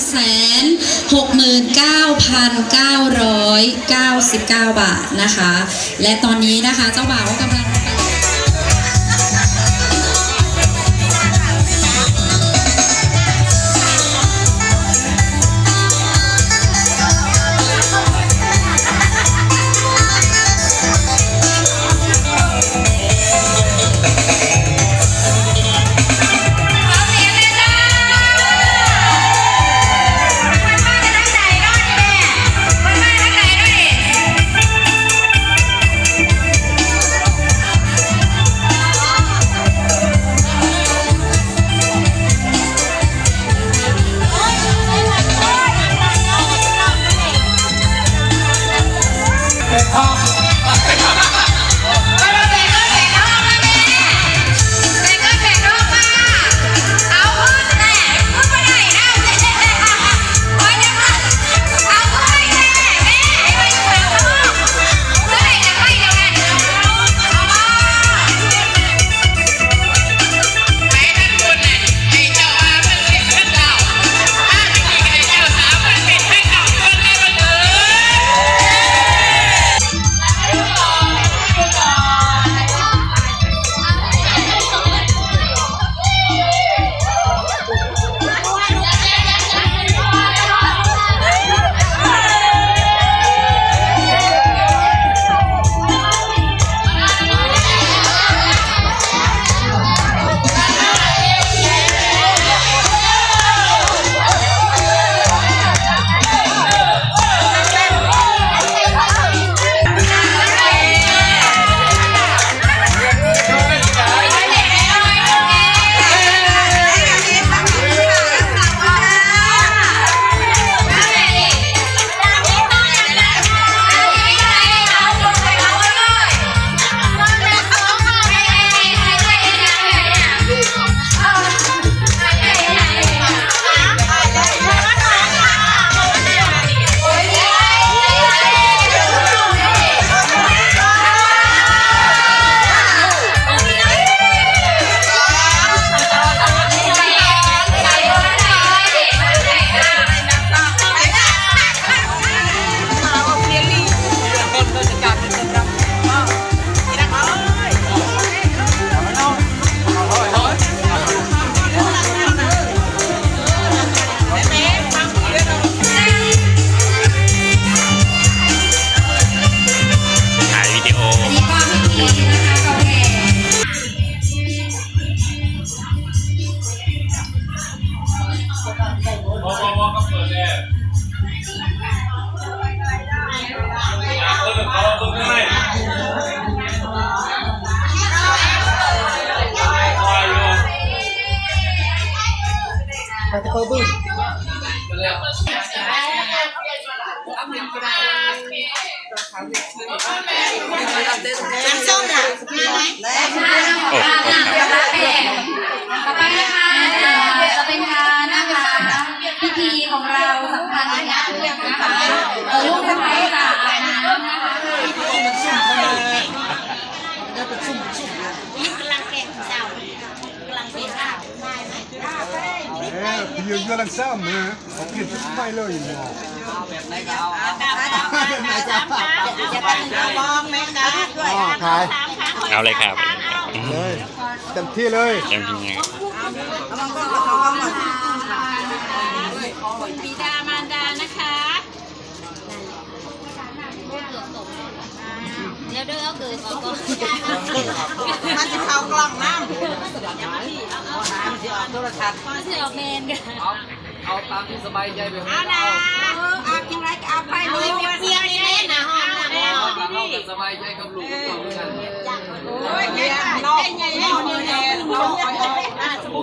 169,999 บาทนะคะและตอนนี้นะคะเจ้าบ่าวก็กำลังน้ำส้มล่ะมาไหมต่อไปนะคะจะเป็นการนะคะพิธีของเราสำคัญนะคะลูกสะใภ้ค่ะอาบน้ำนะคะกำลังแข่งเจ้ากำลังเป็นข้าวพี่ยืนกำลังซ้ำนะเขาเปลี่ยนชุดใหม่เลยเนาะจะเป็นบอมไหมคะด้วยเอาเลยครับเลยเต็มที่เลยเต็มที่ไงคุณบิดามารดานะคะเดี๋ยวเด้อเอาเกิดก่อนมันจะเข้ากล่องน้ำมันจะออกโทรทัศน์มันจะออกเมนกันเอาตามที่สบายใจไปเอานะเอากินไรก็เอาไปเลยเพียงนี่นะห้องนะเอาแต่สบายใจกับลูกกับเพื่อนโอ้ยใหญ่นอกใหญ่นอกนี่แหละนอกสมุน